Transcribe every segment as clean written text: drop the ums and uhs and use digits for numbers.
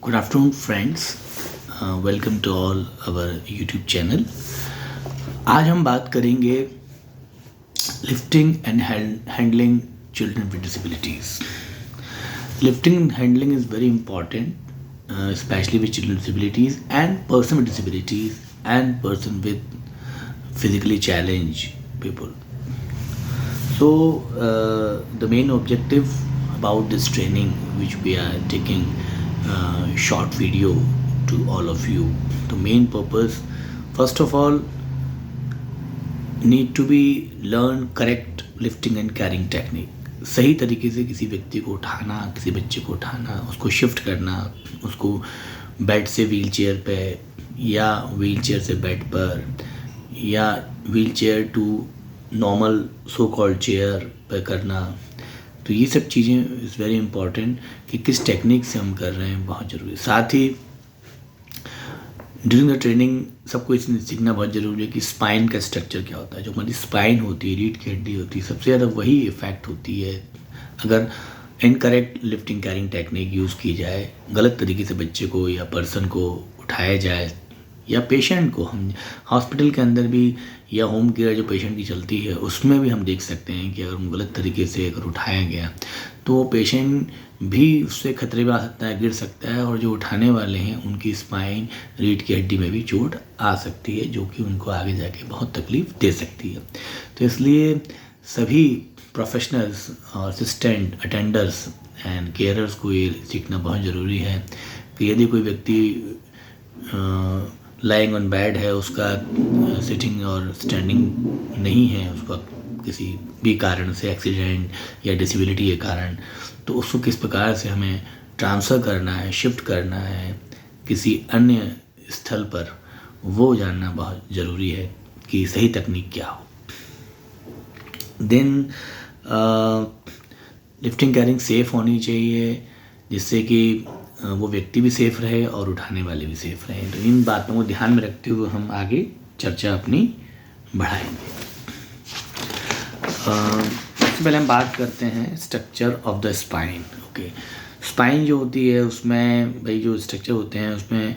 Good afternoon friends, welcome to all our YouTube channel. आज हम बात करेंगे lifting and handling children with disabilities. Lifting and handling is very important, especially with children with disabilities and person with disabilities and person with physically challenged people. So the main objective about this training, which we are taking short video to all of you, the main purpose, first of all, need to be learn correct lifting and carrying technique. सही तरीके से किसी व्यक्ति को उठाना, किसी बच्चे को उठाना, उसको शिफ्ट करना, उसको बेड से व्हील चेयर पे या व्हील चेयर से बेड पर या wheel chair to normal so called chair पर करना। तो ये सब चीज़ें इज़ वेरी इंपॉर्टेंट कि किस टेक्निक से हम कर रहे हैं, बहुत ज़रूरी। साथ ही ड्यूरिंग द ट्रेनिंग सबको इसमें सीखना बहुत ज़रूरी है कि स्पाइन का स्ट्रक्चर क्या होता है। जो हमारी स्पाइन होती है, रीढ़ की हड्डी होती है, सबसे ज़्यादा वही इफ़ेक्ट होती है अगर incorrect lifting carrying technique use की जाए, गलत तरीके से बच्चे को या पर्सन को उठाया जाए या पेशेंट को। हम हॉस्पिटल के अंदर भी या होम केयर जो पेशेंट की चलती है उसमें भी हम देख सकते हैं कि अगर गलत तरीके से अगर उठाया गया तो वो पेशेंट भी उससे खतरे में आ सकता है, गिर सकता है, और जो उठाने वाले हैं उनकी स्पाइन रीढ़ की हड्डी में भी चोट आ सकती है, जो कि उनको आगे जाके बहुत तकलीफ़ दे सकती है। तो इसलिए सभी प्रोफेशनल्स और असिस्टेंट अटेंडर्स एंड केयरर्स को ये सीखना बहुत ज़रूरी है कि यदि कोई व्यक्ति लाइंग ऑन बेड है, उसका सिटिंग और स्टैंडिंग नहीं है, उसका किसी भी कारण से एक्सीडेंट या डिसेबिलिटी के कारण, तो उसको किस प्रकार से हमें ट्रांसफ़र करना है, शिफ्ट करना है किसी अन्य स्थल पर, वो जानना बहुत ज़रूरी है कि सही तकनीक क्या हो। देन लिफ्टिंग कैरिंग सेफ़ होनी चाहिए, जिससे कि वो व्यक्ति भी सेफ़ रहे और उठाने वाले भी सेफ़ रहें। तो इन बातों को ध्यान में रखते हुए हम आगे चर्चा अपनी बढ़ाएंगे। सबसे पहले हम बात करते हैं structure of the spine. Okay, spine जो होती है उसमें भाई जो स्ट्रक्चर होते हैं उसमें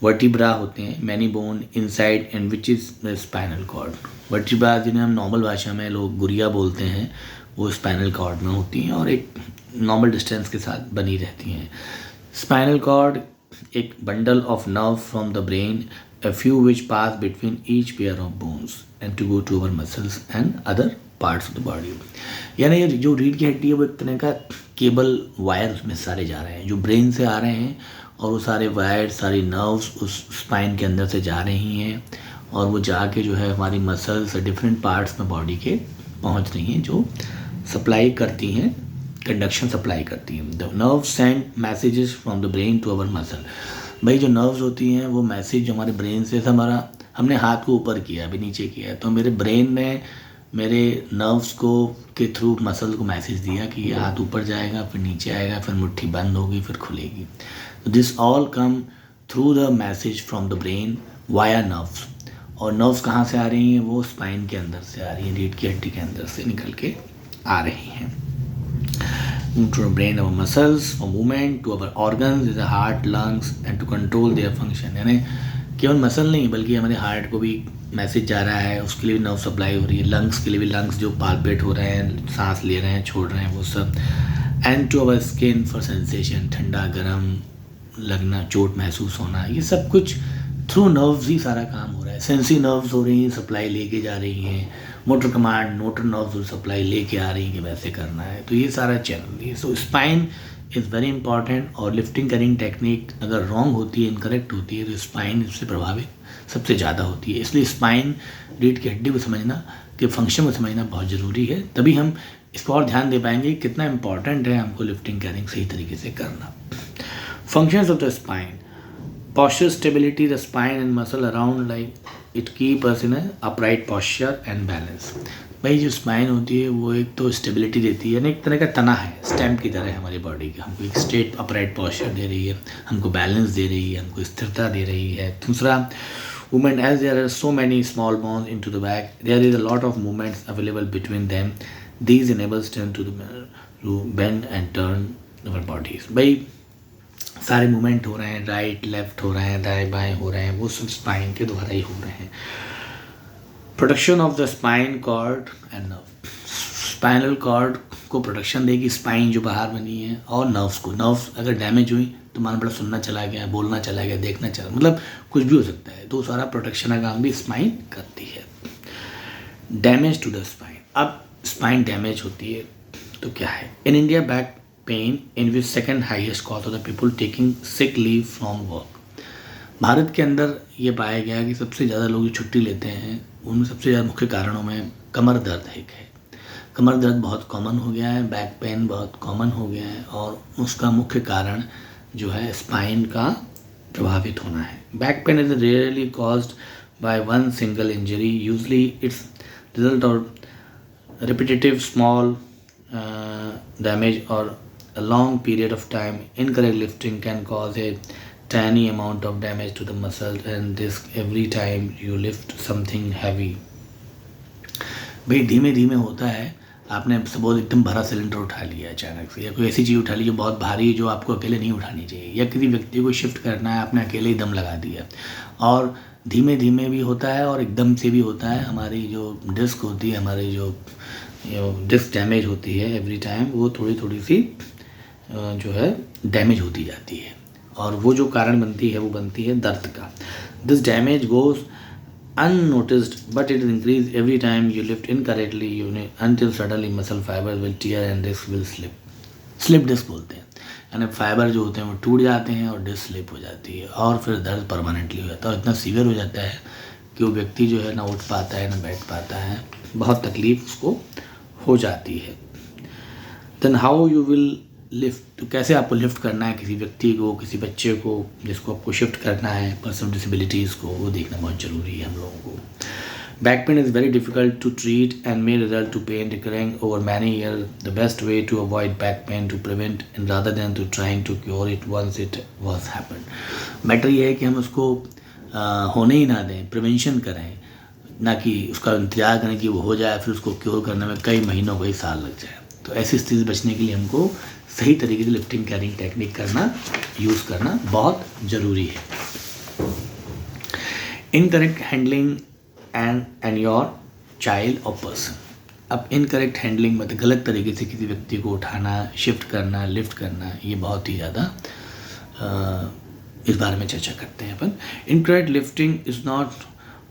वर्टिब्रा होते हैं, many bone inside and which is the spinal cord. Vertebra जिन्हें हम नॉर्मल भाषा में लोग गुड़िया बोलते हैं, वो स्पाइनल कॉर्ड में होती हैं और एक नॉर्मल डिस्टेंस के साथ बनी रहती हैं। स्पाइनल कॉर्ड एक bundle of nerve from the brain, a few which pass between each pair of bones and to go to our muscles and other parts of the body। यानी ये जो रीढ़ की हड्डी है वो एक तरह का केबल वायर उसमें सारे जा रहे हैं, जो ब्रेन से आ रहे हैं, और वो सारे वायर सारी नर्व्स उस स्पाइन के अंदर से जा रही हैं और वो जाके जो है हमारी मसल्स डिफरेंट पार्ट्स में बॉडी के पहुंच रही हैं, जो सप्लाई करती हैं, कंडक्शन सप्लाई करती हैं। The nerve send messages from the brain to our muscle. भाई जो नर्व्स होती हैं वो मैसेज जो हमारे ब्रेन से, हमारा हमने हाथ को ऊपर किया, अभी नीचे किया है, तो मेरे ब्रेन ने मेरे नर्व्स को के थ्रू मसल को मैसेज दिया कि ये हाथ ऊपर जाएगा, फिर नीचे आएगा, फिर मुट्ठी बंद होगी, फिर खुलेगी। तो this all come through the message from the brain via nerves. और नर्व्स कहाँ से आ रही हैं? वो स्पाइन के अंदर से आ रही हैं, रीढ़ की हड्डी के अंदर से निकल के आ रही हैं। To our brain, our muscles for movement, to our organs is the heart, lungs and to control their function। यानी केवल मसल नहीं बल्कि हमारे हार्ट को भी मैसेज जा रहा है, उसके लिए भी नर्व सप्लाई हो रही है, लंग्स के लिए भी, लंग्स जो पाल्पेट हो रहे हैं, सांस ले रहे हैं, छोड़ रहे हैं, वो सब। And to our skin for sensation, ठंडा गर्म लगना, चोट महसूस होना, ये सब कुछ थ्रू नर्व्स ही सारा काम हो रहा है। सेंसी नर्व्स हो रही हैं, सप्लाई लेके जा रही हैं, motor command motor nerves supply लेके आ रही हैं कि वैसे करना है, तो ये सारा चैनल है। सो स्पाइन इज़ वेरी इंपॉर्टेंट, और लिफ्टिंग कैरिंग टेक्निक अगर रॉन्ग होती है, इनकरेक्ट होती है, तो स्पाइन इससे प्रभावित सबसे ज़्यादा होती है। इसलिए स्पाइन रीढ़ की हड्डी को समझना, कि फंक्शन को समझना बहुत ज़रूरी है, तभी हम इस पर और ध्यान दे पाएंगे कितना इंपॉर्टेंट है हमको लिफ्टिंग कैरिंग सही तरीके से करना। Functions of the spine: posture stability, the spine and muscle around like it keep us in a upright posture and balance। भाई जो स्पाइन होती है वो एक तो स्टेबिलिटी देती है, यानी एक तरह का तना है, स्टैम्प की तरह है हमारी बॉडी का, हमको एक स्ट्रेट अपराइट पॉस्चर दे रही है, हमको बैलेंस दे रही है, हमको स्थिरता दे रही है। दूसरा, movement, as there are so many small bones into the back, there is a lot of movements available between them, these enables them to bend and turn our bodies। भाई सारे मूवमेंट हो रहे हैं, राइट लेफ्ट हो रहे हैं, दाएं बाएं हो रहे हैं, वो सब स्पाइन के द्वारा ही हो रहे हैं। Protection of the spine cord and nerve, spinal cord को प्रोटेक्शन देगी स्पाइन जो बाहर बनी है, और नर्व्स को। नर्व्स अगर डैमेज हुई तो मान बड़ा सुनना चला गया, बोलना चला गया, देखना चला, मतलब कुछ भी हो सकता है, तो सारा प्रोटेक्शन का काम भी स्पाइन करती है। डैमेज टू द स्पाइन, अब स्पाइन डैमेज होती है तो क्या है? In India back pain in which second highest cause of the people taking sick leave from work. Bharat के अंदर ये पाया गया कि सबसे ज़्यादा लोग जो छुट्टी लेते हैं उनमें सबसे ज़्यादा मुख्य कारणों में कमर दर्द एक है। कमर दर्द बहुत कॉमन हो गया है, बैक पेन बहुत कॉमन हो गया है, और उसका मुख्य कारण जो है स्पाइन का प्रभावित होना है। Back pain is rarely caused by one single injury, usually it's result और repetitive small damage or a long period of time. Incorrect lifting can cause a tiny amount of damage to the muscles and disc every time you lift something heavy. भाई धीमे धीमे होता है, आपने suppose एकदम भरा cylinder उठा लिया अचानक से, या कोई ऐसी चीज़ उठा ली जो बहुत भारी है, जो आपको अकेले नहीं उठानी चाहिए, या किसी व्यक्ति को शिफ्ट करना है, आपने अकेले ही दम लगा दिया। और धीमे धीमे भी होता है और एकदम से भी होता है। हमारी जो डिस्क होती है, हमारी जो डिस्क डैमेज होती है एवरी टाइम, वो थोड़ी थोड़ी सी जो है डैमेज होती जाती है, और वो जो कारण बनती है वो बनती है दर्द का। This damage goes unnoticed but it increase every time you lift incorrectly until suddenly muscle fibers will tear and disc will slip disc बोलते हैं, यानी फाइबर जो होते हैं वो टूट जाते हैं और डिस्क स्लिप हो जाती है, और फिर दर्द परमानेंटली हो जाता है, और इतना सीवियर हो जाता है कि वो व्यक्ति जो है ना उठ पाता है ना बैठ पाता है, बहुत तकलीफ उसको हो जाती है। Then how you will lift, तो कैसे आपको लिफ्ट करना है किसी व्यक्ति को, किसी बच्चे को जिसको आपको शिफ्ट करना है, पर्सन डिसेबिलिटीज़ को, वो देखना बहुत ज़रूरी है हम लोगों को। Back pain is very difficult to treat and may result to pain recurring over many year. The best way to avoid back pain to prevent and rather than to trying to cure it once it was happen. Better ये है कि हम उसको होने ही ना दें, prevention करें, ना कि उसका इंतजार करें कि वो हो जाए, फिर उसको क्योर करने में कई महीनों कई साल लग जाए। तो ऐसी स्थिति से बचने के लिए हमको सही तरीके से लिफ्टिंग कैरिंग टेक्निक करना, यूज़ करना बहुत ज़रूरी है। Incorrect handling and your child और पर्सन। अब इनकरेक्ट हैंडलिंग मतलब गलत तरीके से किसी व्यक्ति को उठाना, शिफ्ट करना, लिफ्ट करना, ये बहुत ही ज़्यादा इस बारे में चर्चा करते हैं अपन। Incorrect lifting is not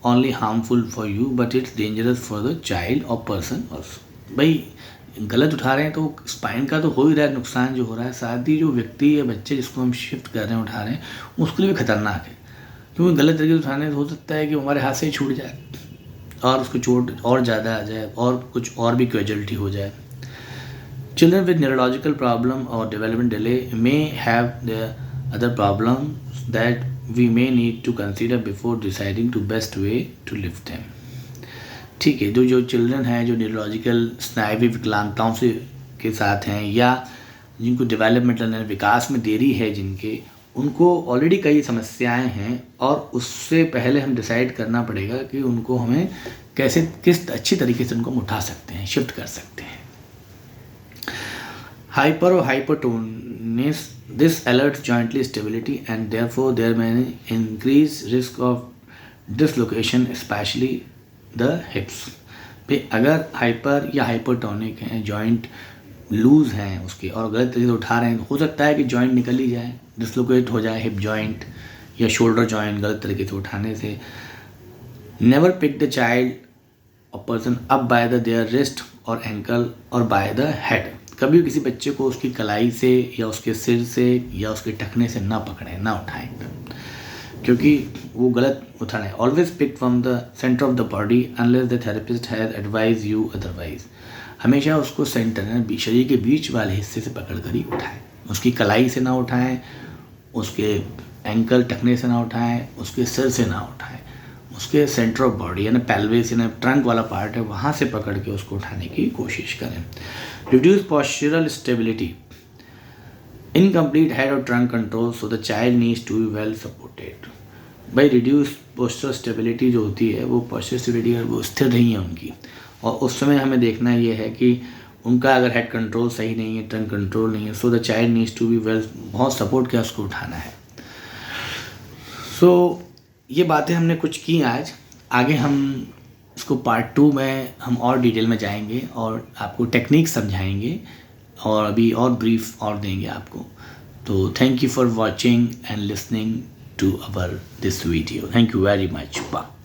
only harmful for you but it's dangerous for the child और पर्सन ऑल्सो। भाई गलत उठा रहे हैं तो स्पाइन का तो हो ही रहा है नुकसान जो हो रहा है, साथ ही जो व्यक्ति या बच्चे जिसको हम शिफ्ट कर रहे हैं, उठा रहे हैं, उसके लिए भी खतरनाक है, क्योंकि गलत तरीके से उठाने से हो सकता है कि हमारे हाथ से ही छूट जाए और उसको चोट और ज़्यादा आ जाए और कुछ और भी कैजुअलिटी हो जाए। चिल्ड्रन विद न्यूरोलॉजिकल प्रॉब्लम और development delay may have the other problem that we may need to consider before deciding to best way to lift them. ठीक है, जो चिल्ड्रन हैं जो न्यूरोलॉजिकल स्नायवी विकलांगताओं से के साथ हैं, या जिनको डेवलपमेंटल विकास में देरी है, जिनके उनको ऑलरेडी कई समस्याएं हैं, और उससे पहले हम डिसाइड करना पड़ेगा कि उनको हमें कैसे किस अच्छी तरीके से उनको हम उठा सकते हैं, शिफ्ट कर सकते हैं। हाइपर और hypertonus this alert jointly stability and therefore there may increase risk of dislocation specially the hips. पे अगर हाइपर या हाइपरटोनिक हैं, जॉइंट लूज़ हैं उसके, और गलत तरीके से उठा रहे हैं, तो हो सकता है कि जॉइंट निकल ही जाए, डिसलोकेट हो जाए हिप जॉइंट या शोल्डर जॉइंट गलत तरीके से उठाने से। नेवर पिक द चाइल्ड और person up by the their wrist और एंकल और बाय द हेड। कभी भी किसी बच्चे को उसकी कलाई से या उसके सिर से या उसके टखने से ना पकड़ें, ना उठाएं, क्योंकि वो गलत उठा रहे हैं। Always pick from the centre of the body unless the therapist has advise you otherwise. हमेशा उसको सेंटर है शरीर के बीच वाले हिस्से से पकड़ कर ही उठाएं, उसकी कलाई से ना उठाएं, उसके एंकल टखने से ना उठाएं, उसके सिर से ना उठाएं, उसके सेंटर ऑफ बॉडी यानी पेल्विस यानी ट्रंक वाला पार्ट है, वहाँ से पकड़ के उसको उठाने की कोशिश करें। Reduce postural stability, incomplete head और trunk control so the child needs to be well supported. भाई रिड्यूस पोस्चरल स्टेबिलिटी जो होती है, वो पोस्चरल स्टेबिलिटी वो स्थिर नहीं है उनकी, और उस समय हमें देखना ये है कि उनका अगर हेड कंट्रोल सही नहीं है, टंग कंट्रोल नहीं है, so the child needs to be well, बहुत सपोर्ट किया उसको उठाना है। सो ये बातें हमने कुछ की आज। आगे हम इसको पार्ट 2 में हम और डिटेल में जाएंगे और आपको टेक्निक समझाएंगे और अभी और ब्रीफ और देंगे आपको। तो thank you for watching and listening to our this video. Thank you very much. Bye.